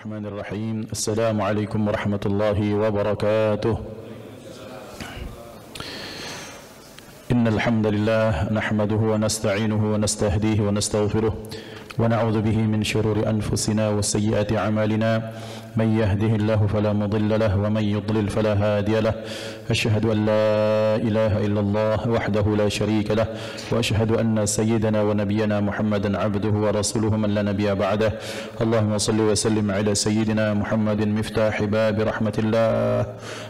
Bismillahirrahmanirrahim. Assalamualaikum warahmatullahi wabarakatuh. Innal hamdalillah nahmaduhu wa nasta'inuhu wa nastahdihi wa nastaghfiruh wa na'udzu bihi min shururi anfusina wa sayyiati a'malina. من يهده الله فلا مضل له ومن يضلل فلا هادي له أشهد أن لا إله إلا الله وحده لا شريك له وأشهد أن سيدنا ونبينا محمدا عبده ورسوله من لا نبي بعده اللهم صل وسلم على سيدنا محمد مفتاح باب رحمة الله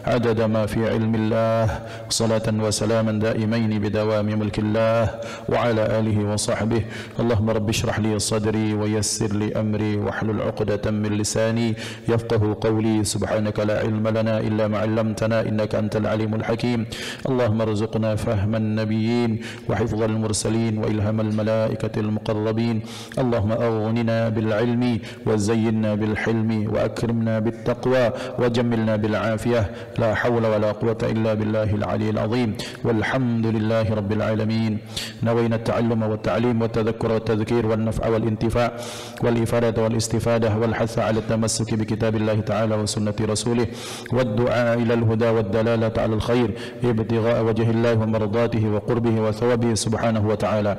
عدد ما في علم الله صلاة وسلاما دائمين بدوام ملك الله وعلى آله وصحبه اللهم رب اشرح لي صدري ويسر لي أمري واحلل عقدة من لساني يفقه قولي سبحانك لا علم لنا إلا ما علمتنا إنك أنت العليم الحكيم اللهم ارزقنا فهم النبيين وحفظ المرسلين وإلهام الملائكة المقربين اللهم أغننا بالعلم وزينا بالحلم وأكرمنا بالتقوى وجملنا بالعافية لا حول ولا قوة إلا بالله العلي العظيم والحمد لله رب العالمين نوينا التعلم والتعليم والتذكر والتذكير والنفع والانتفاع والإفادة والاستفادة والحث على التمسك بكتاب الله تعالى وسنة رسوله والدعاء إلى الهدى والدلالة على الخير ابتغاء وجه الله ومرضاته وقربه وثوابه سبحانه وتعالى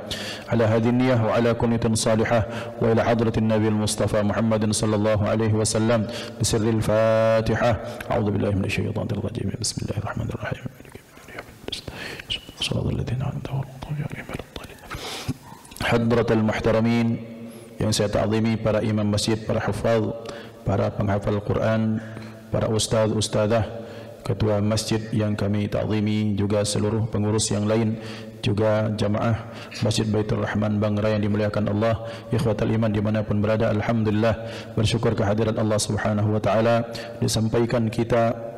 على هذه النية وعلى كنية صالحة وإلى حضرة النبي المصطفى محمد صلى الله عليه وسلم بسر الفاتحة أعوذ بالله من الشيطان الرجيم بسم الله الرحمن الرحيم صراط الذين أنعمت عليهم حضرة المحترمين yang saya ta'zimi para imam masjid, para hafaz, para penghafal Quran, para ustaz, ustazah, ketua masjid yang kami ta'zimi, juga seluruh pengurus yang lain, juga jamaah Masjid Baitur Rahman Bangrai yang dimuliakan Allah, ikhwatal iman dimanapun berada. Alhamdulillah, bersyukur kehadiran Allah Subhanahu wa taala disampaikan kita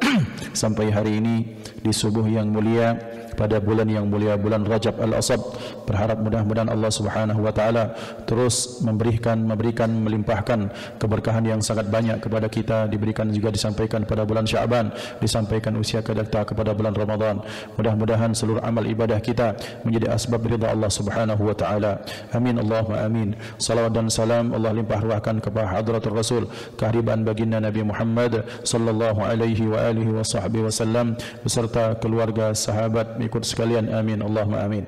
sampai hari ini di subuh yang mulia pada bulan yang mulia, bulan Rajab Al-Asab. Berharap mudah-mudahan Allah Subhanahu wa taala terus memberikan, melimpahkan keberkahan yang sangat banyak kepada kita, diberikan juga disampaikan pada bulan Sya'ban, disampaikan usia kedekta kepada bulan Ramadan. Mudah-mudahan seluruh amal ibadah kita menjadi asbab ridha Allah Subhanahu wa taala. Amin Allahumma amin. Salawat dan salam Allah limpah ruahkan kepada hadratul Rasul, kehadiran baginda Nabi Muhammad sallallahu alaihi wa alihi wa sahbihi wasallam beserta keluarga, sahabat, ikut sekalian. Amin Allahumma amin.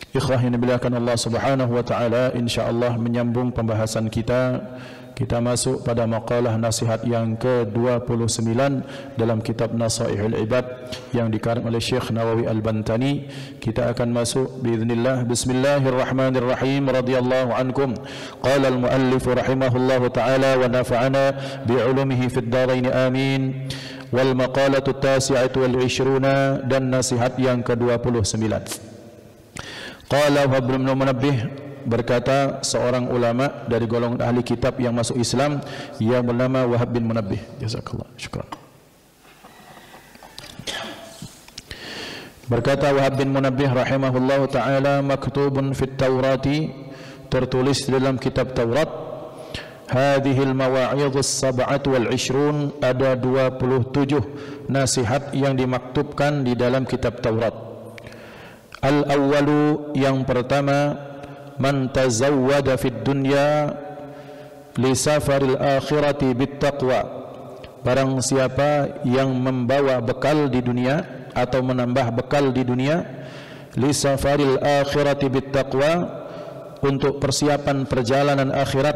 Ikhwah yang dimuliakan Allah Subhanahu wa taala, insyaallah menyambung pembahasan kita masuk pada maqalah nasihat yang ke-29 dalam kitab Nasaihul Ibad yang dikarang oleh Syekh Nawawi Al-Bantani. Kita akan masuk biiznillah. Bismillahirrahmanirrahim. Radhiyallahu ankum. Qala al-muallif rahimahullahu taala wa nafa'ana bi'ulumihi fid dharain amin. Wal maqalatu at-tasi'atu wal 'ishruna, dan nasihat yang ke-29. Qala Wahab bin Munabbih, berkata seorang ulama dari golongan ahli kitab yang masuk Islam yang bernama Wahab bin Munabbih. Jazakallah, syukran. Berkata Wahab bin Munabbih rahimahullahu taala, maktubun fit Taurati, tertulis dalam kitab Taurat, hadhil mawa'idhus sab'atu wal 'ishrun, ada 27 nasihat yang dimaktubkan di dalam kitab Taurat. Al-awwalu, yang pertama, man tazawwada fid dunya li safaril akhirati bit taqwa, barang siapa yang membawa bekal di dunia atau menambah bekal di dunia, li safaril akhirati bit taqwa, untuk persiapan perjalanan akhirat,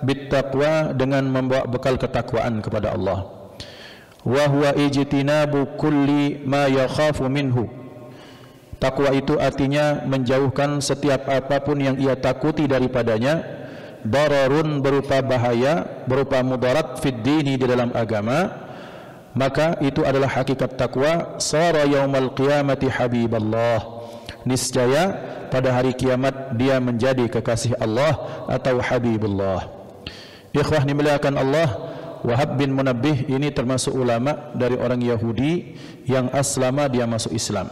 bit taqwa, dengan membawa bekal ketakwaan kepada Allah. Wa huwa ijtinabu kulli ma yakhafu minhu, takwa itu artinya menjauhkan setiap apapun yang ia takuti daripadanya, dararun, berupa bahaya, berupa mudarat, fid dini, di dalam agama, maka itu adalah hakikat takwa. Sara yaumal qiyamati habiballah, niscaya pada hari kiamat dia menjadi kekasih Allah atau habibullah. Ikhwah dimuliakan Allah, Wahab bin Munabbih ini termasuk ulama dari orang Yahudi yang aslama, dia masuk Islam.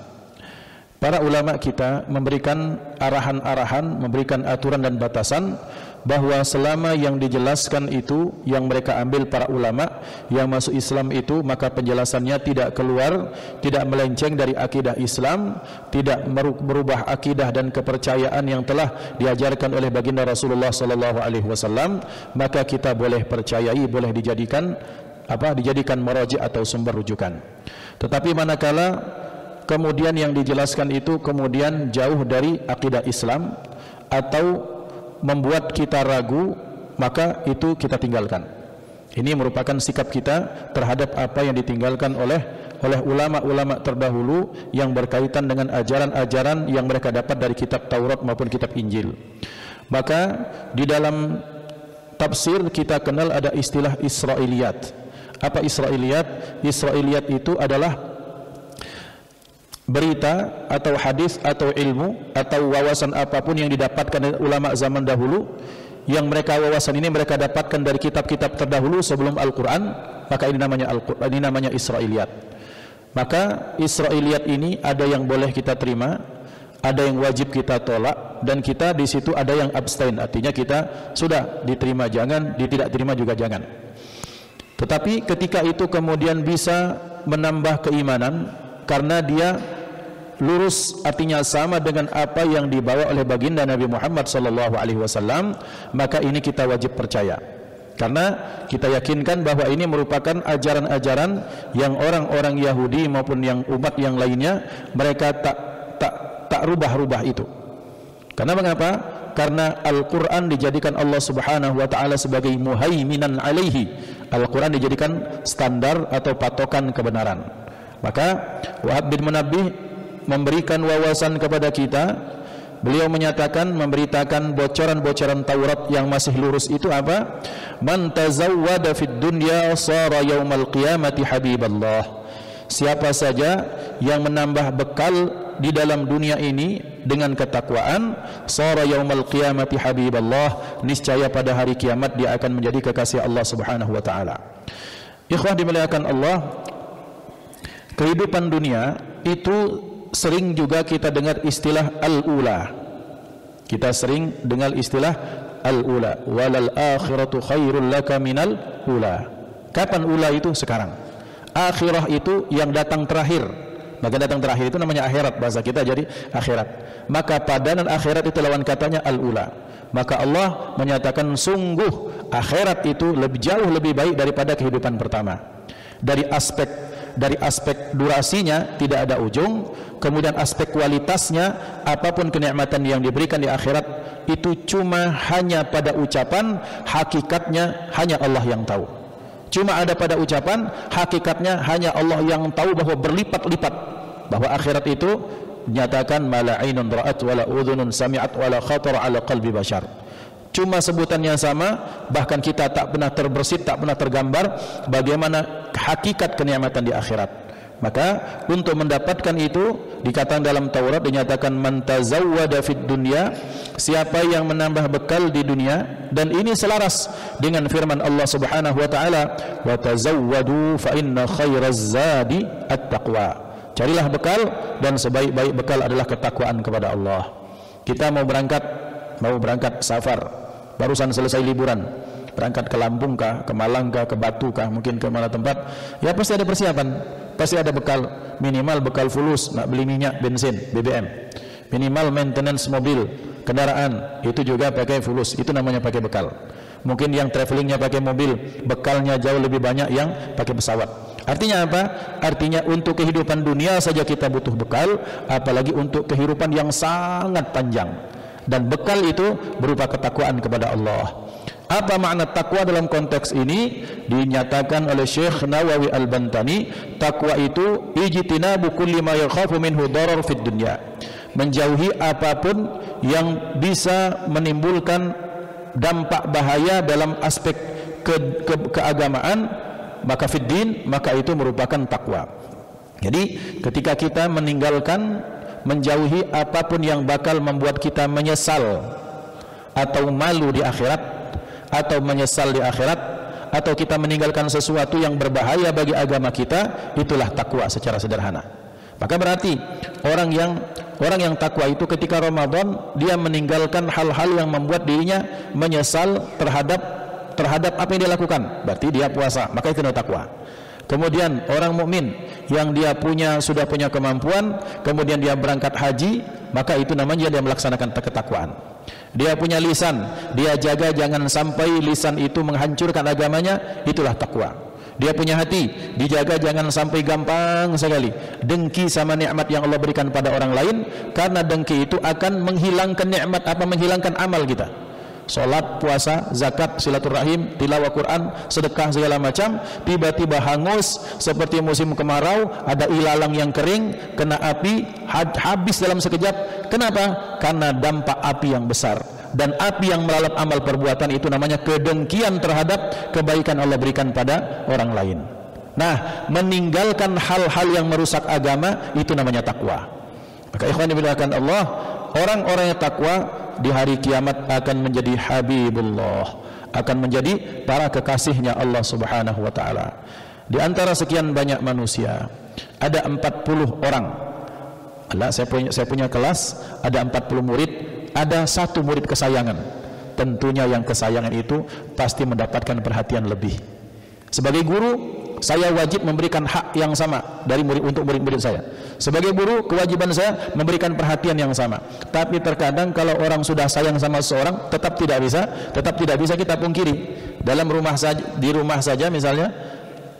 Para ulama kita memberikan arahan-arahan, memberikan aturan dan batasan bahwa selama yang dijelaskan itu yang mereka ambil para ulama yang masuk Islam itu, maka penjelasannya tidak keluar, tidak melenceng dari akidah Islam, tidak merubah akidah dan kepercayaan yang telah diajarkan oleh baginda Rasulullah sallallahu alaihi wasallam, maka kita boleh percayai, boleh dijadikan maraji' atau sumber rujukan. Tetapi manakala kemudian yang dijelaskan itu kemudian jauh dari akidah Islam atau membuat kita ragu, maka itu kita tinggalkan. Ini merupakan sikap kita terhadap apa yang ditinggalkan oleh ulama-ulama terdahulu yang berkaitan dengan ajaran-ajaran yang mereka dapat dari kitab Taurat maupun kitab Injil. Maka di dalam tafsir kita kenal ada istilah Israiliyat. Apa Israiliyat? Israiliyat itu adalah berita atau hadis atau ilmu atau wawasan apapun yang didapatkan dari ulama zaman dahulu, yang wawasan ini mereka dapatkan dari kitab-kitab terdahulu sebelum Al-Quran, maka ini namanya Israiliyat. Maka Israiliyat ini ada yang boleh kita terima, ada yang wajib kita tolak, dan kita di situ ada yang abstain, artinya kita sudah diterima jangan, tidak terima juga jangan. Tetapi ketika itu kemudian bisa menambah keimanan karena dia lurus, artinya sama dengan apa yang dibawa oleh baginda Nabi Muhammad sallallahu alaihi wasallam, maka ini kita wajib percaya. Karena kita yakinkan bahwa ini merupakan ajaran-ajaran yang orang-orang Yahudi maupun yang umat yang lainnya mereka tak rubah-rubah itu. Karena mengapa? Karena Al-Quran dijadikan Allah subhanahu wa ta'ala sebagai muhaiminan alaihi. Al-Quran dijadikan standar atau patokan kebenaran. Maka Wahab bin Munabbih memberikan wawasan kepada kita. Beliau menyatakan, memberitakan bocoran-bocoran Taurat yang masih lurus itu apa? Man tazawwada fid dunya sara yaumal qiyamati habiballah. Siapa saja yang menambah bekal di dalam dunia ini dengan ketakwaan, sara yaumal qiyamati habiballah, niscaya pada hari kiamat dia akan menjadi kekasih Allah subhanahu wa ta'ala. Ikhwah dimuliakan Allah, kehidupan dunia itu sering juga kita dengar istilah al-ula. Kita sering dengar istilah al-ula. Walal akhiratu khairul laka minal ula. Kapan ula itu? Sekarang. Akhirah itu yang datang terakhir. Maka datang terakhir itu namanya akhirat, bahasa kita jadi akhirat. Maka padanan akhirat itu lawan katanya al-ula. Maka Allah menyatakan sungguh akhirat itu jauh lebih baik daripada kehidupan pertama. Dari aspek durasinya tidak ada ujung, kemudian aspek kualitasnya, apapun kenikmatan yang diberikan di akhirat itu cuma hanya pada ucapan, hakikatnya hanya Allah yang tahu. Cuma ada pada ucapan, hakikatnya hanya Allah yang tahu, bahwa berlipat-lipat, bahwa akhirat itu dinyatakan mala ainun ra'at wala udhunun sami'at wala khatara ala qalbi bashar. Cuma sebutannya sama, bahkan kita tak pernah terbersit, tak pernah tergambar bagaimana hakikat kenikmatan di akhirat. Maka untuk mendapatkan itu dikatakan dalam Taurat, dinyatakan man tazawwada fid dunya, siapa yang menambah bekal di dunia, dan ini selaras dengan firman Allah Subhanahu wa taala, wa tazawwadu fa inna khairaz zadi at-taqwa. Carilah bekal, dan sebaik-baik bekal adalah ketakwaan kepada Allah. Kita mau berangkat safar, barusan selesai liburan, berangkat ke Lampung kah, ke Malang kah, ke Batu kah, mungkin ke mana tempat, ya pasti ada persiapan, pasti ada bekal, minimal bekal fulus, nak beli minyak, bensin, BBM, minimal maintenance mobil, kendaraan, itu juga pakai fulus, itu namanya pakai bekal. Mungkin yang travelingnya pakai mobil, bekalnya jauh lebih banyak yang pakai pesawat. Artinya apa? Artinya untuk kehidupan dunia saja kita butuh bekal, apalagi untuk kehidupan yang sangat panjang. Dan bekal itu berupa ketakwaan kepada Allah. Apa makna takwa dalam konteks ini? Dinyatakan oleh Syekh Nawawi Al-Bantani, takwa itu ijtinabu kulli ma yakhafu minhu darar fid dunya, menjauhi apapun yang bisa menimbulkan dampak bahaya dalam aspek keagamaan, maka fid din, maka itu merupakan takwa. Jadi ketika kita menjauhi apapun yang bakal membuat kita menyesal atau malu di akhirat, atau menyesal di akhirat, atau kita meninggalkan sesuatu yang berbahaya bagi agama kita, itulah takwa secara sederhana. Maka berarti orang yang takwa itu ketika Ramadan dia meninggalkan hal-hal yang membuat dirinya menyesal terhadap apa yang dia lakukan, berarti dia puasa, maka itu takwa. Kemudian orang mukmin yang dia sudah punya kemampuan, kemudian dia berangkat haji, maka itu namanya dia melaksanakan ketakwaan. Dia punya lisan, dia jaga jangan sampai lisan itu menghancurkan agamanya, itulah takwa. Dia punya hati, dijaga jangan sampai gampang sekali dengki sama nikmat yang Allah berikan pada orang lain, karena dengki itu akan menghilangkan nikmat, menghilangkan amal kita. Salat, puasa, zakat, silaturahim, tilawah Quran, sedekah segala macam, tiba-tiba hangus seperti musim kemarau, ada ilalang yang kering, kena api, habis dalam sekejap. Kenapa? Karena dampak api yang besar. Dan api yang melalap amal perbuatan itu namanya kedengkian terhadap kebaikan Allah berikan pada orang lain. Nah, meninggalkan hal-hal yang merusak agama itu namanya takwa. Maka ikhwan dimuliakan Allah, orang-orang yang takwa di hari kiamat akan menjadi habibullah, akan menjadi para kekasihnya Allah Subhanahu wa taala. Di antara sekian banyak manusia ada 40 orang. Saya punya kelas, ada 40 murid, ada satu murid kesayangan. Tentunya yang kesayangan itu pasti mendapatkan perhatian lebih. Sebagai guru, saya wajib memberikan hak yang sama untuk murid-murid saya. Sebagai guru, kewajiban saya memberikan perhatian yang sama. Tapi terkadang kalau orang sudah sayang sama seseorang, tetap tidak bisa kita pungkiri. Di rumah saja misalnya,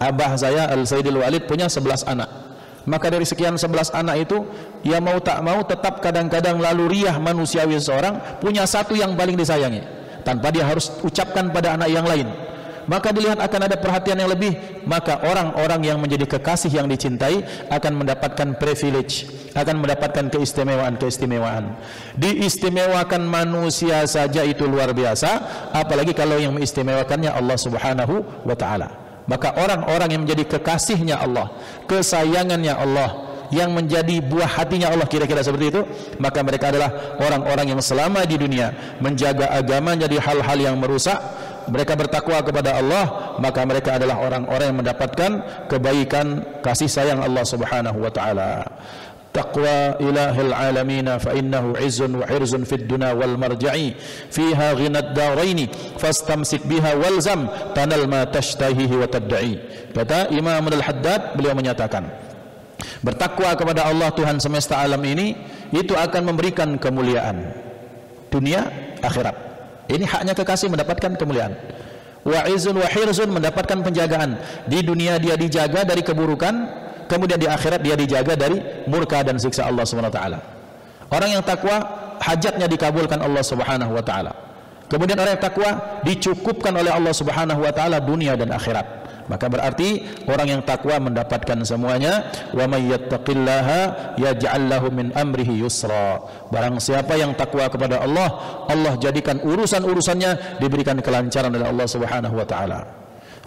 abah saya Al-Sayyidil Walid punya 11 anak. Maka dari sekian 11 anak itu, ya mau tak mau tetap kadang-kadang lalu riah manusiawi seseorang punya satu yang paling disayangi, tanpa dia harus ucapkan pada anak yang lain. Maka dilihat akan ada perhatian yang lebih. Maka orang-orang yang menjadi kekasih yang dicintai akan mendapatkan privilege, akan mendapatkan keistimewaan. Diistimewakan manusia saja itu luar biasa, apalagi kalau yang mengistimewakannya Allah Subhanahu wa ta'ala. Maka orang-orang yang menjadi kekasihnya Allah, kesayangannya Allah, yang menjadi buah hatinya Allah, kira-kira seperti itu, maka mereka adalah orang-orang yang selama di dunia menjaga agamanya dari hal-hal yang merusak. Mereka bertakwa kepada Allah, maka mereka adalah orang-orang yang mendapatkan kebaikan kasih sayang Allah Subhanahu wa taala. Taqwa ilahil alamin fa innahu izzun wa hirzun fid dunya wal marja'i fiha ghinad daraini fastamsik biha walzam tanal ma tashtahihi wa tad'i. Kata Imam Al-Haddad, beliau menyatakan, bertakwa kepada Allah Tuhan semesta alam ini itu akan memberikan kemuliaan dunia akhirat. Ini haknya kekasih mendapatkan kemuliaan. Wa izun wa hirzun, mendapatkan penjagaan. Di dunia dia dijaga dari keburukan, kemudian di akhirat dia dijaga dari murka dan siksa Allah Subhanahu wa taala. Orang yang takwa hajatnya dikabulkan Allah Subhanahu wa taala. Kemudian orang yang takwa dicukupkan oleh Allah Subhanahu wa taala dunia dan akhirat. Maka berarti orang yang takwa mendapatkan semuanya. Wa may yattaqillaha yaj'al lahu min amrihi yusra. Barang siapa yang takwa kepada Allah, Allah jadikan urusan-urusannya diberikan kelancaran oleh Allah Subhanahu wa taala.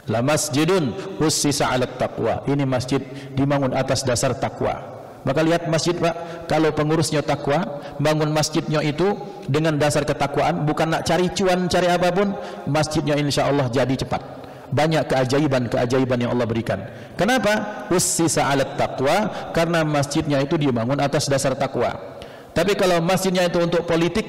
La masjidun ussisa 'alat taqwa. Ini masjid dibangun atas dasar takwa. Maka lihat masjid, Pak, kalau pengurusnya takwa, bangun masjidnya itu dengan dasar ketakwaan, bukan nak cari cuan, cari apapun, masjidnya insya Allah jadi cepat. Banyak keajaiban yang Allah berikan. Kenapa? Ussisa 'alat taqwa, karena masjidnya itu dibangun atas dasar takwa. Tapi kalau masjidnya itu untuk politik,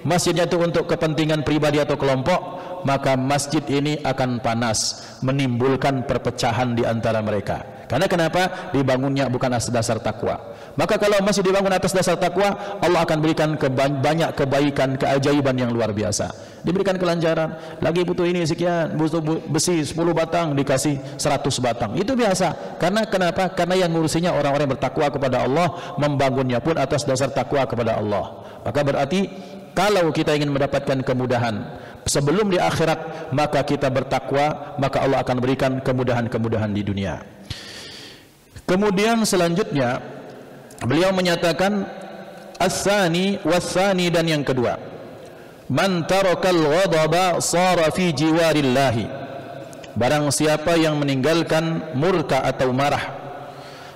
masjidnya itu untuk kepentingan pribadi atau kelompok, maka masjid ini akan panas, menimbulkan perpecahan di antara mereka. Karena kenapa? Dibangunnya bukan atas dasar takwa. Maka kalau masih dibangun atas dasar takwa, Allah akan berikan banyak kebaikan, keajaiban yang luar biasa. Diberikan kelancaran, lagi butuh ini sekian, butuh besi 10 batang dikasih 100 batang. Itu biasa. Karena kenapa? Karena yang ngurusinya orang-orang yang bertakwa kepada Allah, membangunnya pun atas dasar takwa kepada Allah. Maka berarti kalau kita ingin mendapatkan kemudahan sebelum di akhirat, maka kita bertakwa, maka Allah akan berikan kemudahan-kemudahan di dunia. Kemudian selanjutnya beliau menyatakan as-sani was-sani, dan yang kedua, man tarakal ghadaba sara fi jiwarillahi. Barang siapa yang meninggalkan murka atau marah,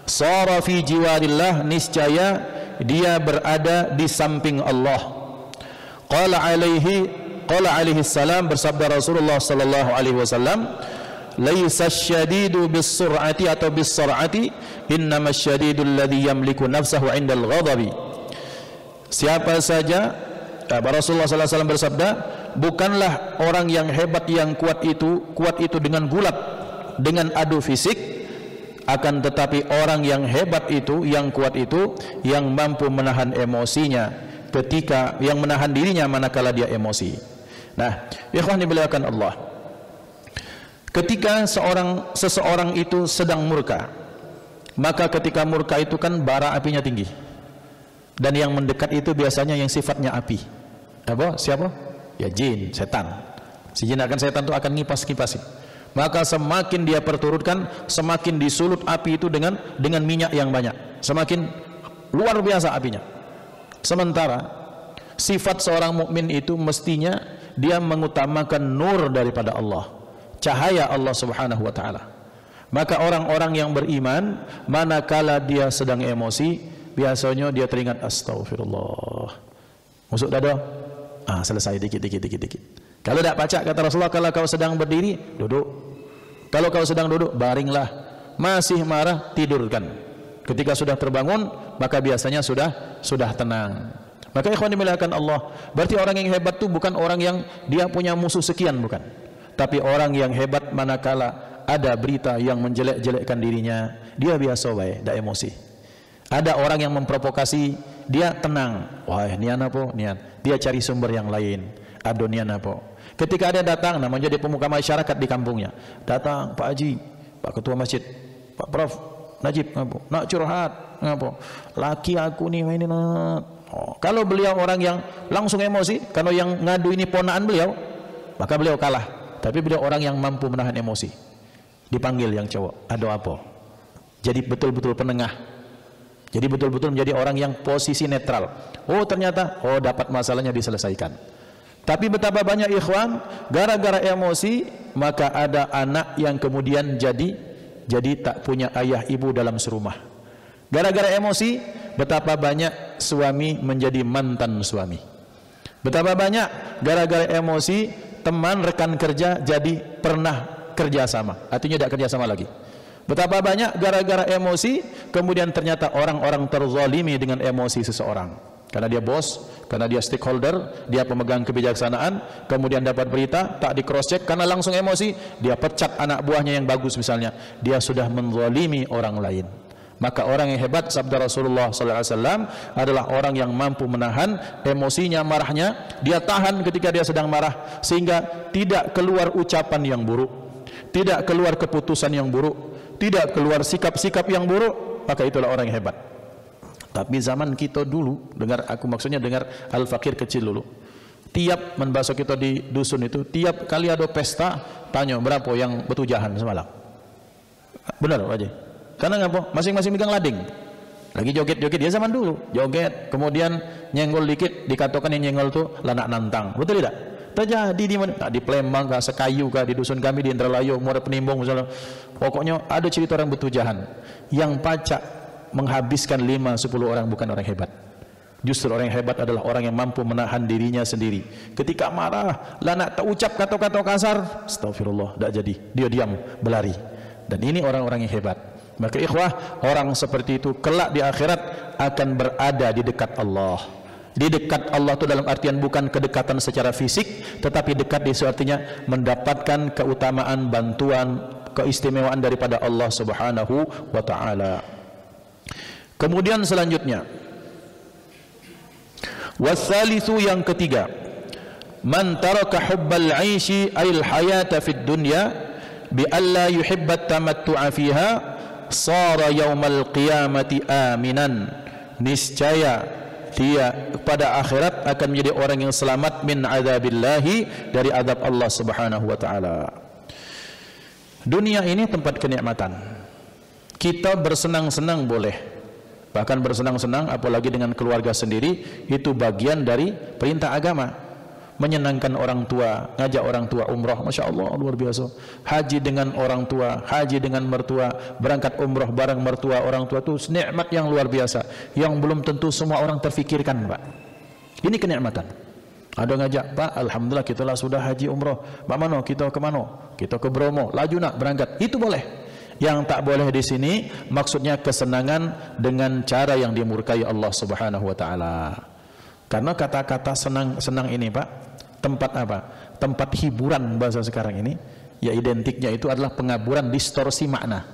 sara fi jiwarillah, niscaya dia berada di samping Allah. Qala alaihi salam, bersabda Rasulullah sallallahu alaihi wasallam, laisa syadidu bis-sur'ati atau bis-sar'ati, innamas syadidul ladzi yamliku nafsahu 'indal ghadabi. Siapa saja, Rasulullah sallallahu alaihi wasallam bersabda, bukanlah orang yang hebat yang kuat itu dengan gulat, dengan adu fisik, akan tetapi orang yang hebat itu, yang kuat itu, yang mampu menahan emosinya ketika, yang menahan dirinya manakala dia emosi. Nah, ikhwan dimuliakan Allah, ketika seseorang itu sedang murka, maka ketika murka itu kan bara apinya tinggi, dan yang mendekat itu biasanya yang sifatnya api. Apa? Siapa? Ya jin, setan. Si jin setan itu akan ngipas-ngipasi. Maka semakin dia perturutkan, semakin disulut api itu dengan minyak yang banyak, semakin luar biasa apinya. Sementara sifat seorang mukmin itu mestinya dia mengutamakan nur daripada Allah, cahaya Allah Subhanahu wa taala. Maka orang-orang yang beriman, manakala dia sedang emosi, biasanya dia teringat astagfirullah, masuk dada, selesai dikit. Kalau tidak baca, kata Rasulullah, kalau kau sedang berdiri, duduk. Kalau kau sedang duduk, baringlah. Masih marah, tidurkan. Ketika sudah terbangun, maka biasanya sudah tenang. Maka ikhwan dimuliakan Allah, berarti orang yang hebat itu bukan orang yang dia punya musuh sekian, bukan. Tapi orang yang hebat manakala ada berita yang menjelek-jelekkan dirinya, dia biasa baik, tidak emosi. Ada orang yang memprovokasi, dia tenang. Wah, nian apa? Nian. Dia cari sumber yang lain. Adonian apa? Ketika ada datang, namanya jadi pemuka masyarakat di kampungnya, datang Pak Haji, Pak Ketua Masjid, Pak Prof Najib, nak curhat, ngapa? Laki aku nih ini kalau beliau orang yang langsung emosi, kalau yang ngadu ini ponaan beliau, maka beliau kalah. Tapi beliau orang yang mampu menahan emosi. Dipanggil yang cowok, ada apa? Jadi betul-betul penengah. Jadi betul-betul menjadi orang yang posisi netral. Oh ternyata, dapat masalahnya diselesaikan. Tapi betapa banyak ikhwan, gara-gara emosi, maka ada anak yang kemudian jadi tak punya ayah ibu dalam serumah. Gara-gara emosi, betapa banyak suami menjadi mantan suami. Betapa banyak gara-gara emosi, teman rekan kerja jadi pernah kerjasama, artinya tidak kerjasama lagi. Betapa banyak gara-gara emosi, kemudian ternyata orang-orang terzalimi dengan emosi seseorang. Karena dia bos, karena dia stakeholder, dia pemegang kebijaksanaan, kemudian dapat berita, tak di cross check, karena langsung emosi, dia pecat anak buahnya yang bagus misalnya, dia sudah menzalimi orang lain. Maka orang yang hebat, sabda Rasulullah SAW, adalah orang yang mampu menahan emosinya, marahnya, dia tahan ketika dia sedang marah, sehingga tidak keluar ucapan yang buruk, tidak keluar keputusan yang buruk, tidak keluar sikap-sikap yang buruk, maka itulah orang yang hebat. Tapi zaman kita dulu, dengar al-fakir kecil dulu, tiap membasuh kita di dusun itu, tiap kali ada pesta, tanya berapa yang betujahan semalam. Benar Pak Haji? Karena ngapa? Masing-masing megang lading, lagi joget-joget. Dia zaman dulu joget, kemudian nyenggol dikit, dikatakan yang nyenggol itu lanak nantang. Betul tidak? Terjadi di mana? Di Palembang kah, Sekayu kah, di dusun kami di Indralayu, Muara Penimbung misalnya. Pokoknya ada cerita orang betujahan yang pacak menghabiskan 5-10 orang, bukan orang hebat. Justru orang yang hebat adalah orang yang mampu menahan dirinya sendiri. Ketika marah, nak tak ucap kata-kata kasar, astagfirullah, tak jadi, dia diam, berlari. Dan ini orang-orang yang hebat. Maka ikhwah, orang seperti itu kelak di akhirat akan berada di dekat Allah. Di dekat Allah itu dalam artian bukan kedekatan secara fisik, tetapi dekat itu artinya mendapatkan keutamaan, bantuan, keistimewaan daripada Allah Subhanahu wa ta'ala. Kemudian selanjutnya, wasalitsu, yang ketiga, man taraka hubbal 'aishi ayil hayata fid dunya bi alla yuhibba tamattu'a fiha sara yaumal qiyamati aminan. Niscaya dia pada akhirat akan menjadi orang yang selamat min adzabillahi, dari azab Allah Subhanahu wa taala. Dunia ini tempat kenikmatan. Kita bersenang-senang boleh, bahkan bersenang-senang apalagi dengan keluarga sendiri, itu bagian dari perintah agama. Menyenangkan orang tua, ngajak orang tua umrah, Masya Allah, luar biasa. Haji dengan orang tua, haji dengan mertua, berangkat umrah bareng mertua orang tua, itu nikmat yang luar biasa, yang belum tentu semua orang terfikirkan Pak. Ini kenikmatan. Ada ngajak, Pak, alhamdulillah kita lah sudah haji umroh. Pak mano kita ke mano? Kita ke Bromo. Laju nak berangkat. Itu boleh. Yang tak boleh di sini maksudnya kesenangan dengan cara yang dimurkai Allah Subhanahu wa taala. Karena kata-kata senang ini, Pak, tempat apa? Tempat hiburan bahasa sekarang ini, ya identiknya itu adalah pengaburan, distorsi makna.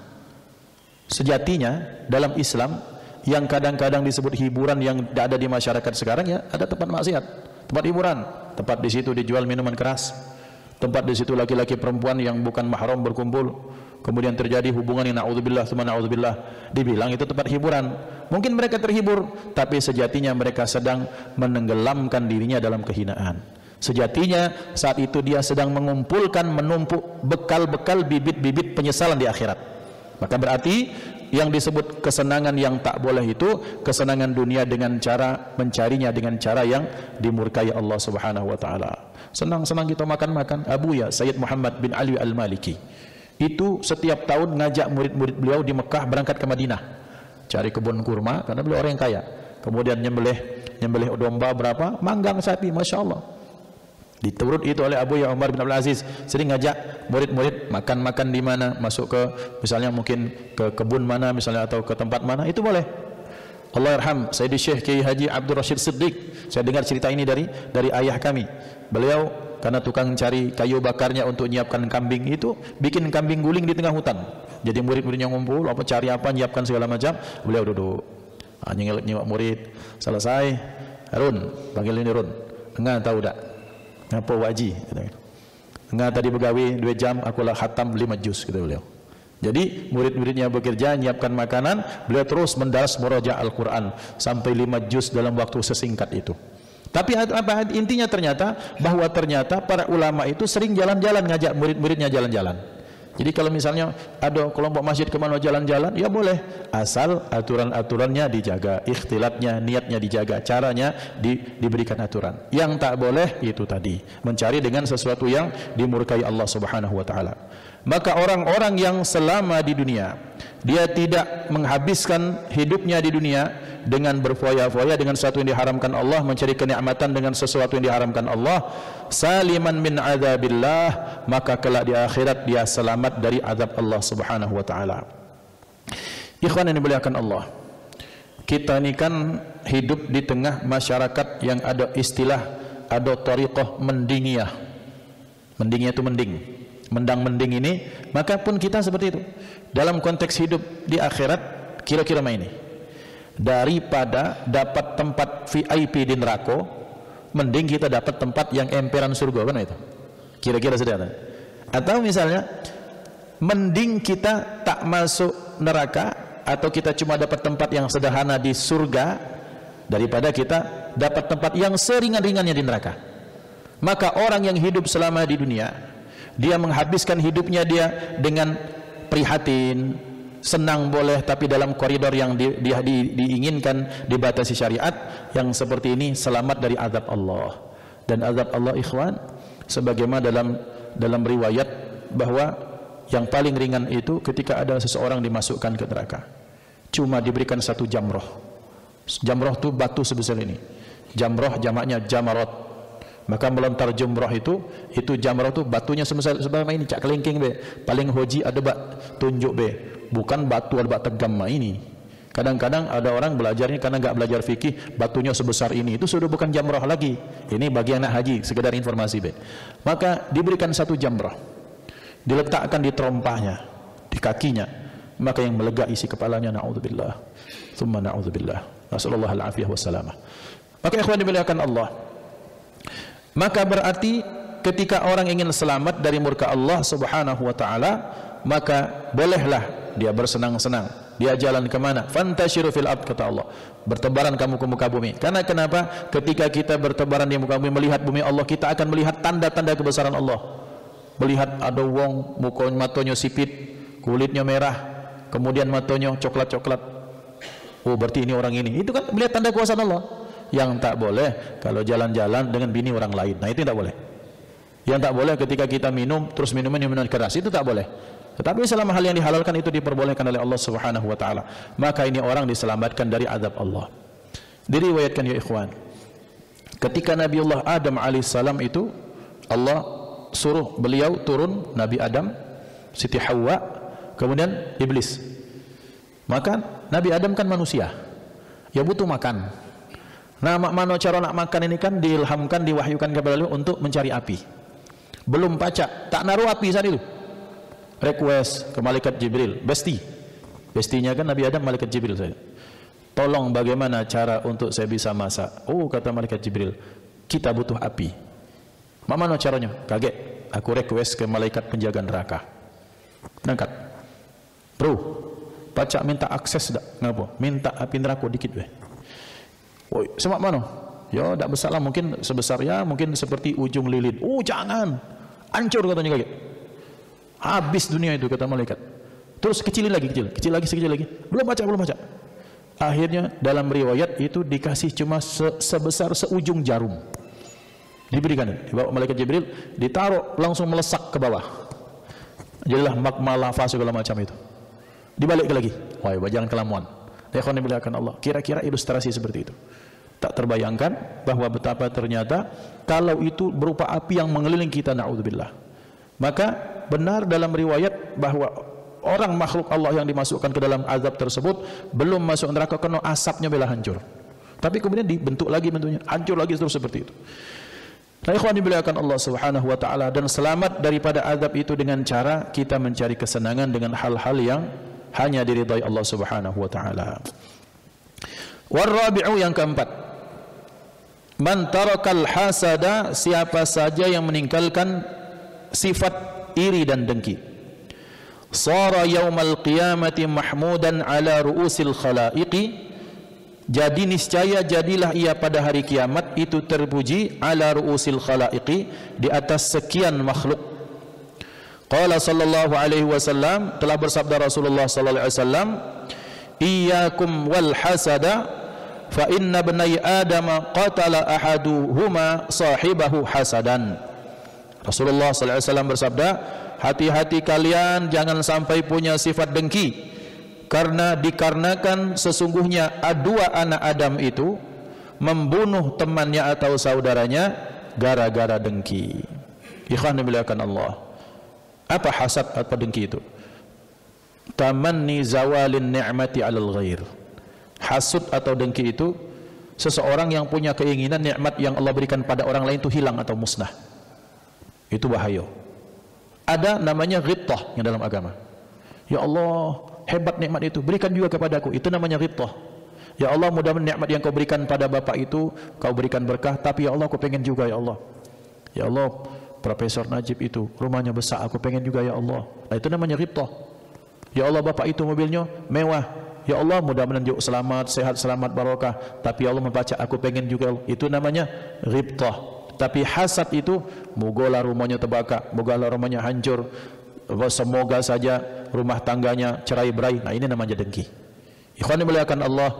Sejatinya dalam Islam yang kadang-kadang disebut hiburan yang ada di masyarakat sekarang, ya ada tempat maksiat, tempat hiburan, tempat di situ dijual minuman keras, tempat di situ laki-laki perempuan yang bukan mahram berkumpul, kemudian terjadi hubungan yang naudzubillah tsumma naudzubillah, dibilang itu tempat hiburan. Mungkin mereka terhibur, tapi sejatinya mereka sedang menenggelamkan dirinya dalam kehinaan. Sejatinya saat itu dia sedang mengumpulkan, menumpuk bekal-bekal bibit-bibit penyesalan di akhirat. Maka berarti yang disebut kesenangan yang tak boleh itu kesenangan dunia dengan cara mencarinya dengan cara yang dimurkai Allah Subhanahu wa taala. Senang-senang kita makan-makan. Abuya Sayyid Muhammad bin Ali Al-Maliki itu setiap tahun ngajak murid-murid beliau di Mekah berangkat ke Madinah cari kebun kurma, karena beliau orang yang kaya. Kemudian nyembelih domba berapa, manggang sapi, Masya Allah. Diturut itu oleh Abu Ya Umar bin Abdul Aziz, sering ngajak murid-murid makan-makan di mana, masuk ke misalnya mungkin ke kebun mana misalnya atau ke tempat mana, itu boleh. Allahyarham Sayyidi Syekh Kiai Haji Abdul Rashid Siddiq, saya dengar cerita ini dari ayah kami. Beliau karena tukang cari kayu bakarnya untuk nyiapkan kambing, itu bikin kambing guling di tengah hutan. Jadi murid-muridnya ngumpul, apa cari apa, nyiapkan segala macam, beliau duduk nyengok murid. Selesai, Harun, panggil ini Run, enggak tahu tak ngapa waji, enggak tadi begawi 2 jam akulah khatam 5 juz, kata beliau. Jadi murid-muridnya bekerja nyiapkan makanan, beliau terus mendaras murojaah Al-Quran sampai 5 juz dalam waktu sesingkat itu. Tapi apa intinya, ternyata bahwa ternyata para ulama itu sering jalan-jalan, ngajak murid-muridnya jalan-jalan. Jadi kalau misalnya ada kelompok masjid kemana jalan-jalan, ya boleh, asal aturan-aturannya dijaga, ikhtilatnya, niatnya dijaga, caranya diberikan aturan. Yang tak boleh itu tadi, mencari dengan sesuatu yang dimurkai Allah Subhanahu wa taala. Maka orang-orang yang selama di dunia dia tidak menghabiskan hidupnya di dunia dengan berfoya-foya dengan sesuatu yang diharamkan Allah, mencari kenikmatan dengan sesuatu yang diharamkan Allah, saliman min adzabillah, maka kelak di akhirat dia selamat dari azab Allah Subhanahu wa taala. Ikhwan yang dimuliakan Allah, kita ini kan hidup di tengah masyarakat yang ada istilah, ada tariqah mendingiyah. Mendingiyah itu mending, mendang-mending ini, maka pun kita seperti itu. Dalam konteks hidup di akhirat, kira-kira ini, daripada dapat tempat VIP di neraka, mending kita dapat tempat yang emperan surga, kan itu? Kira-kira saudara. Atau misalnya, mending kita tak masuk neraka, atau kita cuma dapat tempat yang sederhana di surga, daripada kita dapat tempat yang seringan-ringannya di neraka. Maka orang yang hidup selama di dunia, dia menghabiskan hidupnya dia dengan prihatin, senang boleh, tapi dalam koridor yang diinginkan, dibatasi syariat, yang seperti ini selamat dari azab Allah. Dan azab Allah, ikhwan, sebagaimana dalam riwayat bahwa yang paling ringan itu ketika ada seseorang dimasukkan ke neraka, cuma diberikan 1 jamroh. Jamroh itu batu sebesar ini. Jamroh jamaknya jamarot. Maka melontar jumrah itu jamrah itu batunya sebesar ini, cak kelingking be. Paling hoji ada bak tunjuk be. Bukan batu ada bak tegam ini. Kadang-kadang ada orang belajarnya karena enggak belajar fikih, batunya sebesar ini, itu sudah bukan jamrah lagi. Ini bagi anak haji, sekedar informasi be. Maka diberikan 1 jamrah, diletakkan di terompahnya, di kakinya. Maka yang melega isi kepalanya, naudzubillah, tsumma naudzubillah, nasallallahu alaihi wasallam. Maka ikhwan dimuliakan Allah, maka berarti ketika orang ingin selamat dari murka Allah Subhanahu wa taala, maka bolehlah dia bersenang-senang. Dia jalan ke mana? Fantashiru fil ard, kata Allah. Bertebaran kamu ke muka bumi. Karena kenapa? Ketika kita bertebaran di muka bumi, melihat bumi Allah, kita akan melihat tanda-tanda kebesaran Allah. Melihat ada wong matanya sipit, kulitnya merah, kemudian matanya coklat-coklat. Oh, berarti ini orang ini. Itu kan melihat tanda kuasa Allah. Yang tak boleh kalau jalan-jalan dengan bini orang lain. Nah, itu tidak boleh. Yang tak boleh ketika kita minum, terus minuman keras, itu tak boleh. Tetapi selama hal yang dihalalkan itu diperbolehkan oleh Allah Subhanahu wa taala, maka ini orang diselamatkan dari azab Allah. Diriwayatkan ya ikhwan, Ketika Nabiullah Adam alaihissalam itu Allah suruh beliau turun, Nabi Adam, Siti Hawa, kemudian iblis. Maka Nabi Adam kan manusia, ya butuh makan. Nah, mana cara nak makan ini kan diilhamkan, diwahyukan kepada beliau untuk mencari api. Belum pacak, tak naruh api saat itu. Request ke malaikat Jibril, bestinya kan Nabi Adam malaikat Jibril saja. Tolong bagaimana cara untuk saya bisa masak? Oh, kata malaikat Jibril, kita butuh api. Mana caranya? Kaget, aku request ke malaikat penjaga neraka. Nangkat, bro, pacak minta akses tak? Ngapa? Minta api neraka dikit weh. Woi, semak mana? Ya, tak besar lah, mungkin sebesar ya, mungkin seperti ujung lilin. Oh, jangan, hancur katanya kaget. Habis dunia itu kata malaikat. Terus kecilin lagi, kecil lagi. Belum baca. Akhirnya dalam riwayat itu dikasih cuma sebesar seujung jarum. Diberikan, dibawa malaikat Jibril, ditaruh langsung melesak ke bawah. Jadilah magma lava segala macam itu. Dibalik lagi. Wah, jangan kelamuan. Ikhwan dimuliakan Allah. Kira-kira ilustrasi seperti itu. Tak terbayangkan bahwa betapa ternyata kalau itu berupa api yang mengelilingi kita, naudzubillah. Maka benar dalam riwayat bahwa orang makhluk Allah yang dimasukkan ke dalam azab tersebut belum masuk neraka karena asapnya bela hancur. Tapi kemudian dibentuk lagi bentuknya, hancur lagi terus seperti itu. Nah, ikhwan dimuliakan Allah Subhanahu wa taala, dan selamat daripada azab itu dengan cara kita mencari kesenangan dengan hal-hal yang hanya diridhai Allah Subhanahu wa taala. Warabi'u, yang keempat, man tarakal hasada, siapa saja yang meninggalkan sifat iri dan dengki, sara yaumal qiyamati mahmudan ala ru'usil khalaiqi, jadi niscaya jadilah ia pada hari kiamat itu terpuji ala ru'usil khalaiqi, di atas sekian makhluk. Qala sallallahu alaihi wasallam, telah bersabda Rasulullah sallallahu alaihi wasallam, iyyakum wal hasada fa inna bani adam qatala ahaduhuma sahibahu hasadan. Rasulullah sallallahu alaihi wasallam bersabda, hati-hati kalian jangan sampai punya sifat dengki, karena dikarenakan sesungguhnya dua anak Adam itu membunuh temannya atau saudaranya gara-gara dengki. Ikhwan dimuliakan Allah. Apa hasad atau dengki itu? Tamanni zawalin ni'mati 'alal ghair. Hasud atau dengki itu seseorang yang punya keinginan nikmat yang Allah berikan pada orang lain itu hilang atau musnah. Itu bahaya. Ada namanya ghibtah yang dalam agama. Ya Allah, hebat nikmat itu, berikan juga kepadaku. Itu namanya ghibtah. Ya Allah, mudah-mudahan nikmat yang kau berikan pada bapak itu kau berikan berkah, tapi ya Allah, aku pengen juga ya Allah. Ya Allah, Profesor Najib itu rumahnya besar, aku pengen juga ya Allah. Nah, itu namanya ghibtah. Ya Allah, bapak itu mobilnya mewah. Ya Allah, mudah-mudahan juga selamat, sehat, selamat, barokah, tapi ya Allah membaca aku pengen juga. Itu namanya ghibtah. Tapi hasad itu, mogalah rumahnya terbakar, mogalah rumahnya hancur, semoga saja rumah tangganya cerai-berai. Nah, ini namanya dengki. Ikhwan dimuliakan Allah,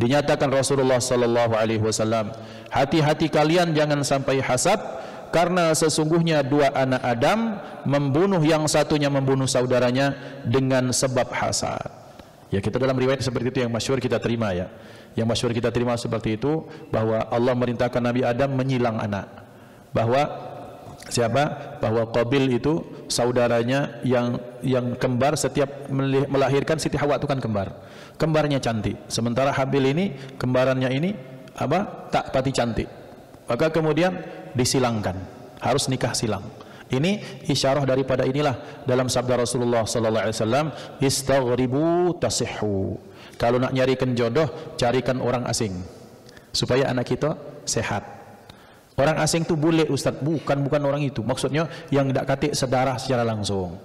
dinyatakan Rasulullah sallallahu alaihi wasallam, hati-hati kalian jangan sampai hasad, karena sesungguhnya dua anak Adam membunuh, yang satunya membunuh saudaranya dengan sebab hasad. Ya, kita dalam riwayat seperti itu yang masyhur kita terima ya. Yang masyhur kita terima seperti itu, bahwa Allah merintahkan Nabi Adam menyilang anak. Bahwa siapa? Bahwa Qabil itu saudaranya yang kembar, setiap melahirkan Siti Hawa itu kan kembar. Kembarnya cantik. Sementara Habil ini, kembarannya ini tak pati cantik. Maka kemudian disilangkan. Harus nikah silang. Ini isyarah daripada inilah dalam sabda Rasulullah sallallahu alaihi wasallam, istaghribu tasihhu. Kalau nak nyarikan jodoh, carikan orang asing supaya anak kita sehat. Orang asing itu bule Ustaz, bukan orang itu. Maksudnya yang tidak katik sedarah secara langsung.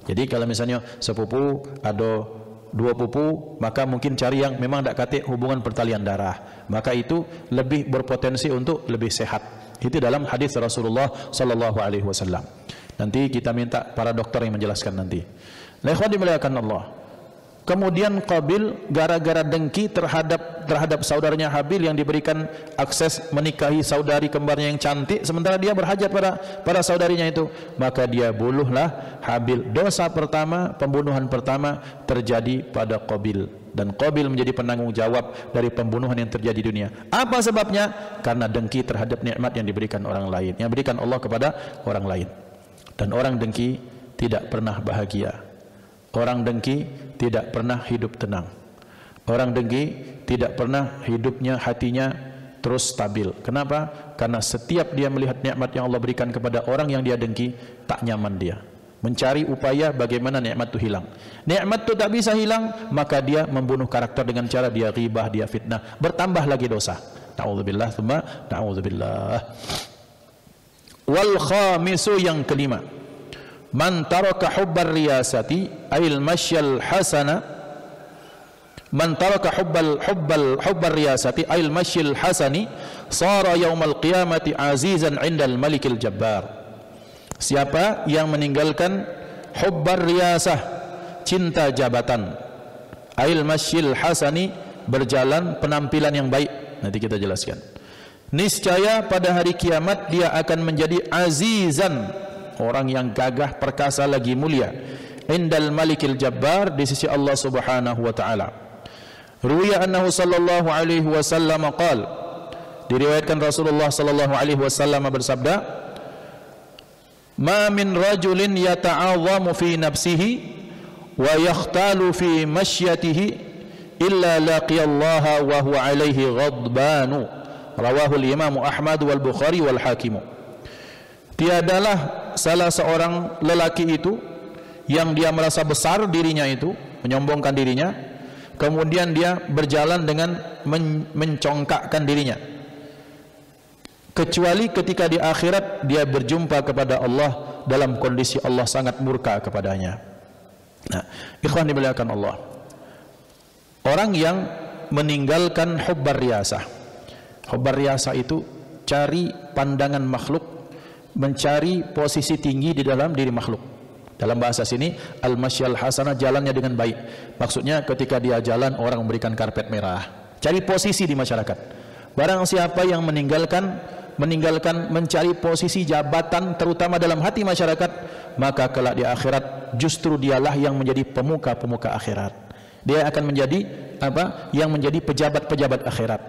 Jadi kalau misalnya sepupu ada dua pupu, maka mungkin cari yang memang tidak katik hubungan pertalian darah. Maka itu lebih berpotensi untuk lebih sehat. Itu dalam hadis Rasulullah sallallahu alaihi wasallam. Nanti kita minta para dokter yang menjelaskan nanti. Nah, ikhwan dimuliakan Allah. Kemudian Qabil gara-gara dengki terhadap saudaranya Habil yang diberikan akses menikahi saudari kembarnya yang cantik, sementara dia berhajat pada saudarinya itu, maka dia bunuhlah Habil. Dosa pertama, pembunuhan pertama terjadi pada Qabil, dan Qabil menjadi penanggung jawab dari pembunuhan yang terjadi di dunia. Apa sebabnya? Karena dengki terhadap nikmat yang diberikan orang lain, yang diberikan Allah kepada orang lain. Dan orang dengki tidak pernah bahagia. Orang dengki tidak pernah hidup tenang. Orang dengki tidak pernah hidupnya, hatinya terus stabil. Kenapa? Karena setiap dia melihat nikmat yang Allah berikan kepada orang yang dia dengki, tak nyaman dia. Mencari upaya bagaimana nikmat itu hilang. Nikmat itu tak bisa hilang, maka dia membunuh karakter dengan cara dia ghibah, dia fitnah. Bertambah lagi dosa. Na'udzubillah, tsumma na'udzubillah. Wal khamisu, yang kelima, man taraka hubbar riyasati ayil masyal hasana, man taraka hubbar riyasati ayil masyil hasani sara yaumal qiyamati azizan indal malikil jabbar. Siapa yang meninggalkan hubbar riyasah, cinta jabatan, ayil masyil hasani, berjalan penampilan yang baik, nanti kita jelaskan, niscaya pada hari kiamat dia akan menjadi azizan, orang yang gagah perkasa lagi mulia, indal malikil jabbar, di sisi Allah subhanahu wa ta'ala. Ruwiya annahu sallallahu alaihi wasallam qala, diriwayatkan Rasulullah sallallahu alaihi wasallam bersabda, ma min rajulin yata'azzamu fi nafsihi wa yakhtalu fi mashyatihi illa laqiyallaha wa huwa alaihi ghadbanu, rawahul Imam Ahmad wal Bukhari wal Hakim. Tiadalah salah seorang lelaki itu yang dia merasa besar dirinya itu, menyombongkan dirinya, kemudian dia berjalan dengan mencongkakkan dirinya, kecuali ketika di akhirat dia berjumpa kepada Allah dalam kondisi Allah sangat murka kepadanya. Nah, ikhwan dimuliakan Allah, orang yang meninggalkan hubbar riyasah. Hubbar riyasah itu cari pandangan makhluk, mencari posisi tinggi di dalam diri makhluk. Dalam bahasa sini al-masyal hasanah, jalannya dengan baik. Maksudnya ketika dia jalan orang memberikan karpet merah, cari posisi di masyarakat. Barang siapa yang meninggalkan mencari posisi jabatan terutama dalam hati masyarakat, maka kelak di akhirat justru dialah yang menjadi pemuka-pemuka akhirat. Dia akan menjadi apa? Yang menjadi pejabat-pejabat akhirat.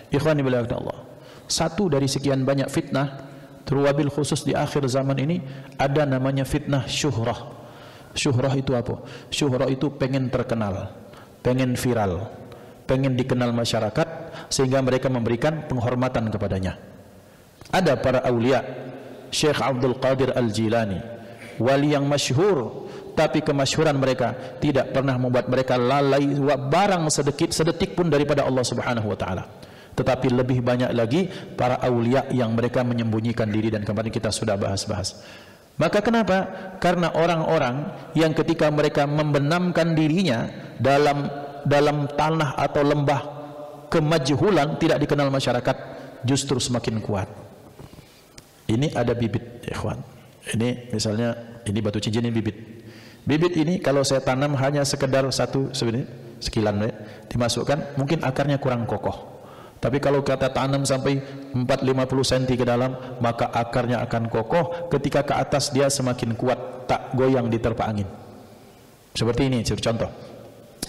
Ikhwan billah Allah. Satu dari sekian banyak fitnah terwabil khusus di akhir zaman ini, ada namanya fitnah syuhrah. Syuhrah itu apa? Syuhrah itu pengen terkenal, pengen viral, pengen dikenal masyarakat sehingga mereka memberikan penghormatan kepadanya. Ada para aulia, Syekh Abdul Qadir Al-Jilani, wali yang masyhur, tapi kemasyhuran mereka tidak pernah membuat mereka lalai barang sedetik pun daripada Allah Subhanahu wa taala. Tetapi lebih banyak lagi para aulia yang mereka menyembunyikan diri, dan kemarin kita sudah bahas-bahas. Maka kenapa? Karena orang-orang yang ketika mereka membenamkan dirinya dalam tanah atau lembah kemajhulan, tidak dikenal masyarakat, justru semakin kuat. Ini ada bibit, ikhwan. Ini misalnya, ini batu cincin, ini bibit. Bibit ini kalau saya tanam hanya sekedar satu sekilan dimasukkan, mungkin akarnya kurang kokoh. Tapi kalau kita tanam sampai 4-50 cm ke dalam, maka akarnya akan kokoh. Ketika ke atas dia semakin kuat, tak goyang diterpa angin. Seperti ini contoh.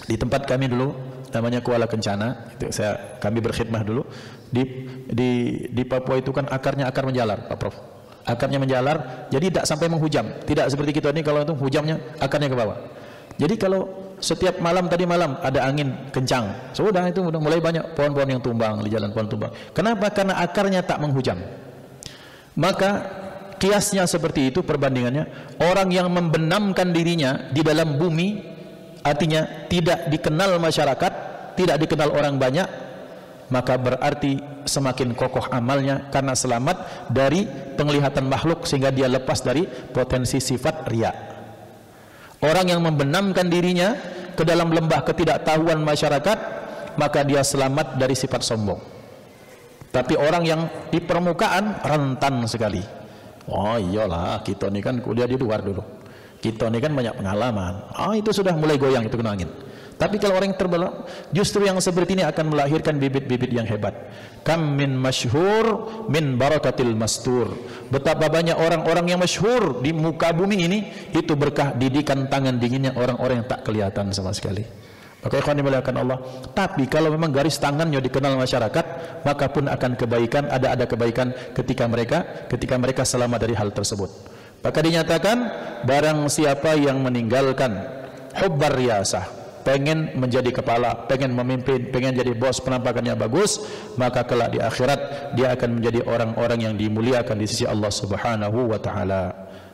Di tempat kami dulu namanya Kuala Kencana, itu kami berkhidmah dulu di Papua itu kan akarnya akar menjalar, Pak Prof. Akarnya menjalar, jadi tidak sampai menghujam. Tidak seperti kita ini, kalau itu hujamnya akarnya ke bawah. Jadi kalau setiap malam, tadi malam ada angin kencang, sudah itu udah mulai banyak pohon-pohon yang tumbang di jalan, pohon tumbang. Kenapa? Karena akarnya tak menghujam. Maka kiasnya seperti itu perbandingannya. Orang yang membenamkan dirinya di dalam bumi, artinya tidak dikenal masyarakat, tidak dikenal orang banyak, maka berarti semakin kokoh amalnya karena selamat dari penglihatan makhluk, sehingga dia lepas dari potensi sifat riya. Orang yang membenamkan dirinya ke dalam lembah ketidaktahuan masyarakat, maka dia selamat dari sifat sombong. Tapi orang yang di permukaan rentan sekali. Oh iyalah, kita ini kan kuliah di luar dulu, kita ini kan banyak pengalaman. Itu sudah mulai goyang, itu kena angin. Tapi kalau orang yang terbelah, justru yang seperti ini akan melahirkan bibit-bibit yang hebat. Kam min masyhur min barakatil mastur. Betapa banyak orang-orang yang masyhur di muka bumi ini, itu berkah didikan tangan dinginnya orang-orang yang tak kelihatan sama sekali. Maka ikhwan dimuliakan Allah. Tapi kalau memang garis tangannya dikenal masyarakat, maka pun akan kebaikan, ada kebaikan ketika mereka selamat dari hal tersebut. Maka dinyatakan, barang siapa yang meninggalkan hubbar riyasah, pengen menjadi kepala, pengen memimpin, pengen jadi bos, penampakannya bagus, maka kelak di akhirat dia akan menjadi orang-orang yang dimuliakan di sisi Allah Subhanahu wa taala.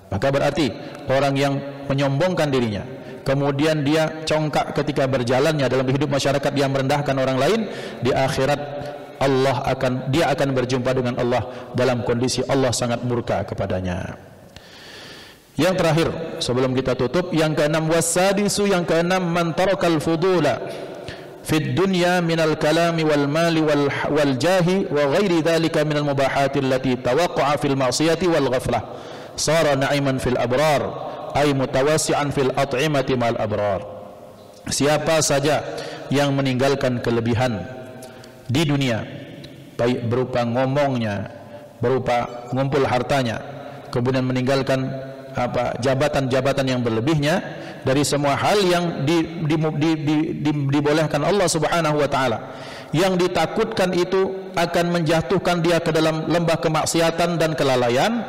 Maka berarti orang yang menyombongkan dirinya, kemudian dia congkak ketika berjalannya dalam hidup masyarakat, dia merendahkan orang lain, di akhirat dia akan berjumpa dengan Allah dalam kondisi Allah sangat murka kepadanya. Yang terakhir sebelum kita tutup, yang keenam, wasadisu, yang keenam, man tarakal fudula fid dunya minal kalami wal mali wal jahi wa ghairi dhalika minal mubahati allati tawaqqa'a fil ma'siyati wal ghaflah sara na'iman fil abrar ay mutawassi'an fil at'imati mal abrar. Siapa saja yang meninggalkan kelebihan di dunia, baik berupa ngomongnya, berupa ngumpul hartanya, kemudian meninggalkan jabatan-jabatan yang berlebihnya dari semua hal yang dibolehkan Allah Subhanahu wa taala, yang ditakutkan itu akan menjatuhkan dia ke dalam lembah kemaksiatan dan kelalaian,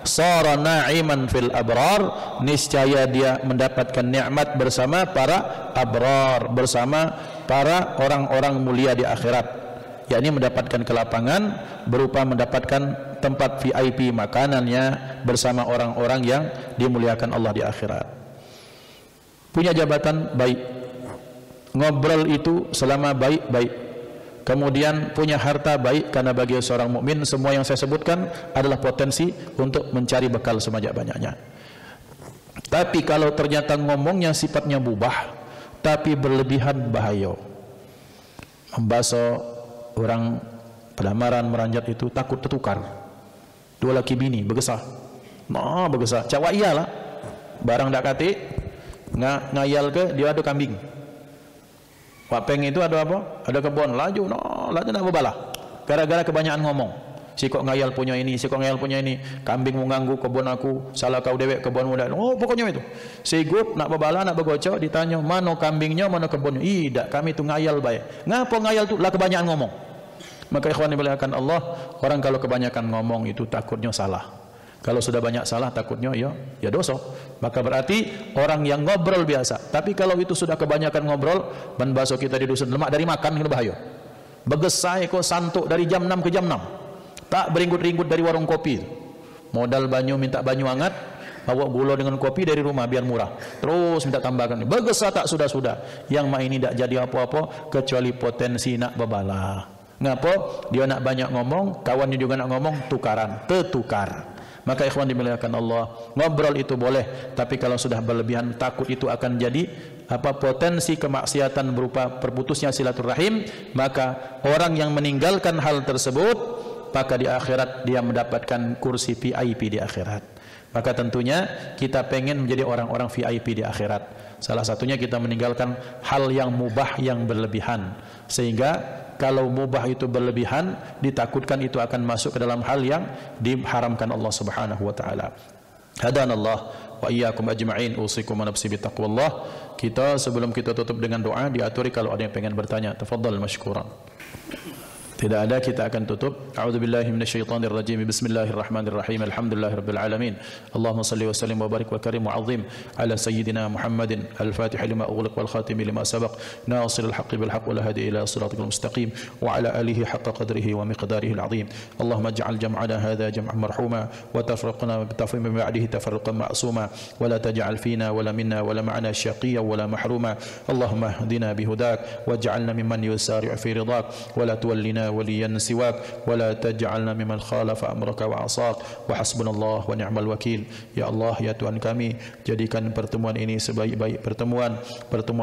sara na'iman fil abrar, niscaya dia mendapatkan nikmat bersama para abrar, bersama para orang-orang mulia di akhirat, yakni mendapatkan kelapangan berupa mendapatkan tempat VIP makanannya bersama orang-orang yang dimuliakan Allah di akhirat. Punya jabatan baik, ngobrol itu selama baik-baik, kemudian punya harta baik, karena bagi seorang mukmin semua yang saya sebutkan adalah potensi untuk mencari bekal sebanyak-banyaknya. Tapi kalau ternyata ngomongnya sifatnya mubah tapi berlebihan, bahaya. Membasuh orang pelamaran meranjat itu takut tertukar. Dua laki bini bergesah, bergesah, cawak iyalah, barang dak kate, ngayal ke dia ada kambing. Wapeng itu ada apa? Ada kebun, laju nak berbalah. Gara-gara kebanyakan ngomong. Si kok ngayal punya ini, si kok ngayal punya ini, kambing mengganggu kebun aku, salah kau dewek kebun muda. Oh pokoknya itu. Si gup nak berbalah, nak bergocok, ditanya mana kambingnya, mana kebunnya. Tidak, kami itu ngayal baik. Ngapa ngayal tu? Lah kebanyakan ngomong. Maka ikhwan dimuliakan Allah, orang kalau kebanyakan ngomong itu takutnya salah. Kalau sudah banyak salah takutnya ya dosa. Maka berarti orang yang ngobrol biasa. Tapi kalau itu sudah kebanyakan ngobrol, ban bakso kita di dusun lemak dari makan, itu bahaya. Begesai kok santuk dari jam 6 ke jam 6. Tak beringgut-ringgut dari warung kopi. Modal banyu, minta banyu hangat, bawa gula dengan kopi dari rumah biar murah. Terus minta tambahkan. Begesah tak sudah-sudah. Yang mah ini tak jadi apa-apa kecuali potensi nak berbala. Ngapa? Dia nak banyak ngomong, kawannya juga nak ngomong, tertukar. Maka ikhwan dimuliakan Allah, ngobrol itu boleh, tapi kalau sudah berlebihan, takut itu akan jadi potensi kemaksiatan berupa perputusnya silaturahim. Maka orang yang meninggalkan hal tersebut, maka di akhirat dia mendapatkan kursi VIP di akhirat. Maka tentunya kita pengen menjadi orang-orang VIP di akhirat. Salah satunya kita meninggalkan hal yang mubah yang berlebihan, sehingga kalau mubah itu berlebihan, ditakutkan itu akan masuk ke dalam hal yang diharamkan Allah Subhanahu wa taala. Hadanallah wa iyyakum ajma'in, usikum wa nafsi bittaqwallah. Kita sebelum kita tutup dengan doa, diaturi kalau ada yang pengen bertanya, tafadhal mashkuran. Tidak ada, kita akan tutup. A'udzubillahi minasyaitonir rajim. Bismillahirrahmanirrahim. Alhamdulillahirabbil alamin. Allahumma shalli wa sallim wa barik wa karim wa 'azim ala sayyidina Muhammadin al-Fatih lima ughliq wal khatim lima sabaq nasiril haqqi bil haqq wal hadi ila siratal mustaqim wa ala alihi haqqa qadrihi wa miqdarihi al-'azim. Allahumma ij'al jam'ana hadha jam'an marhuma wa tafriqna min ba'dihi tafarruqan ma'suma wa la taj'al fina wa la minna wa la ma'ana shaqiyyan wa la mahruma. Allahumma ihdina bihudak waj'alna mimman yusari'u fi ridak wa la tuwallina لنا وليا سواك ولا تجعلنا ممن خالف أمرك وعصاك وحسبنا الله ونعم الوكيل. Ya Allah, ya Tuhan kami, jadikan pertemuan ini sebaik-baik pertemuan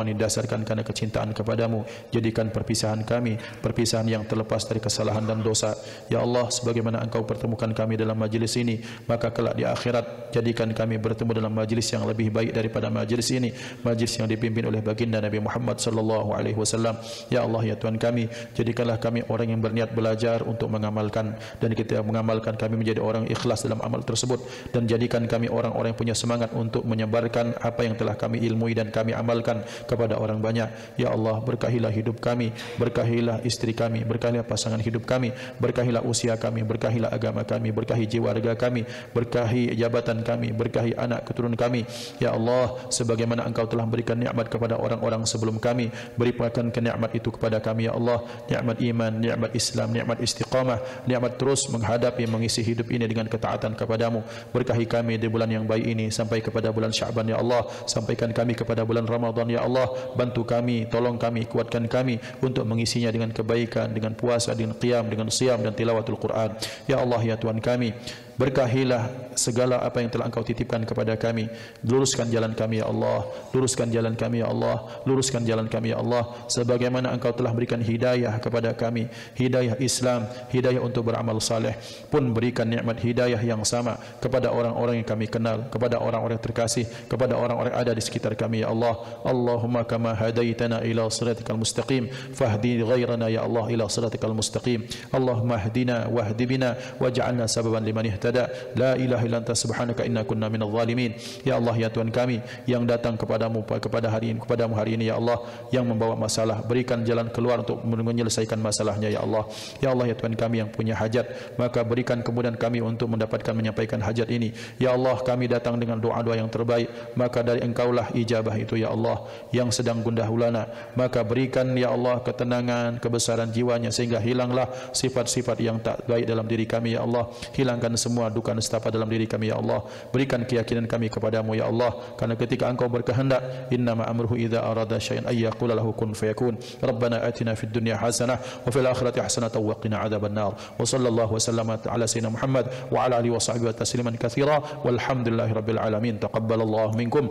yang didasarkan karena kecintaan kepadamu. Jadikan perpisahan kami perpisahan yang terlepas dari kesalahan dan dosa. Ya Allah, sebagaimana Engkau pertemukan kami dalam majlis ini, maka kelak di akhirat jadikan kami bertemu dalam majlis yang lebih baik daripada majlis ini, majlis yang dipimpin oleh baginda Nabi Muhammad sallallahu alaihi wasallam. Ya Allah, ya Tuhan kami, jadikanlah kami orang yang berniat belajar untuk mengamalkan, dan kita mengamalkan kami menjadi orang ikhlas dalam amal tersebut, dan jadikan kami orang-orang yang punya semangat untuk menyebarkan apa yang telah kami ilmui dan kami amalkan kepada orang banyak. Ya Allah, berkahilah hidup kami, berkahilah istri kami, berkahilah pasangan hidup kami, berkahilah usia kami, berkahilah agama kami, berkahi jiwa raga kami, berkahi jabatan kami, berkahi anak keturunan kami. Ya Allah, sebagaimana Engkau telah berikan nikmat kepada orang-orang sebelum kami, berikan nikmat itu kepada kami. Ya Allah, nikmat iman, nikmat Islam, nikmat istiqamah, nikmat terus menghadapi mengisi hidup ini dengan ketaatan kepadamu. Berkahi kami di bulan yang baik ini sampai kepada bulan Sya'ban. Ya Allah, sampaikan kami kepada bulan Ramadan. Ya Allah, bantu kami, tolong kami, kuatkan kami untuk mengisinya dengan kebaikan, dengan puasa, dengan qiyam, dengan siyam dan tilawatul Quran. Ya Allah, ya Tuhan kami, berkahilah segala apa yang telah Engkau titipkan kepada kami. Luruskan jalan kami ya Allah, luruskan jalan kami ya Allah, luruskan jalan kami ya Allah, sebagaimana Engkau telah berikan hidayah kepada kami, hidayah Islam, hidayah untuk beramal saleh, pun berikan nikmat hidayah yang sama kepada orang-orang yang kami kenal, kepada orang-orang terkasih, kepada orang-orang yang ada di sekitar kami ya Allah. Allahumma kama hadaitana ila siratikal mustaqim fahdi ghairana ya Allah ila siratikal mustaqim. Allahumma hdina wahdi bina waj'alna sababan liman ihtada. La ilaha illa anta subhanaka inna kunna minadh zalimin. Ya Allah, ya Tuhan kami, yang datang kepadamu kepadamu hari ini ya Allah, yang membawa masalah, berikan jalan keluar untuk menyelesaikan masalahnya ya Allah. Ya Allah, ya Tuhan kami, yang punya hajat, maka berikan kemudahan kami untuk mendapatkan menyampaikan hajat ini. Ya Allah, kami datang dengan doa-doa yang terbaik, maka dari Engkaulah ijabah itu ya Allah. Yang sedang gundah gulana, maka berikan ya Allah ketenangan, kebesaran jiwanya, sehingga hilanglah sifat-sifat yang tak baik dalam diri kami ya Allah. Hilangkan semua duka nestapa dalam diri kami ya Allah. Berikan keyakinan kami kepadamu ya Allah, karena ketika Engkau berkehendak, innama amruhu idza arada syai'an ay yaqula lahu kun fayakun. Rabbana atina fid dunya hasanah wa fil akhirati hasanah wa qina adzabannar. Wa sallallahu wa sallama ala sayyidina Muhammad wa ala alihi wa sahbihi tasliman katsira walhamdulillahi rabbil alamin. Taqabbalallahu minkum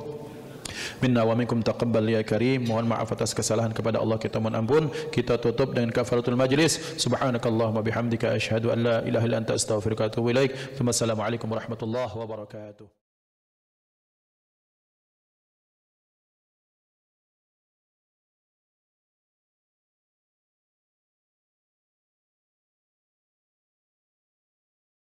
minna wa minkum taqabbal ya karim. Mohon maaf atas kesalahan kepada Allah, kita mohon ampun. Kita tutup dengan kafaratul majlis. Subhanakallahumma bihamdika asyhadu an la ilaha illa anta astaghfiruka wa atubu ilaik. Assalamualaikum warahmatullahi wabarakatuh.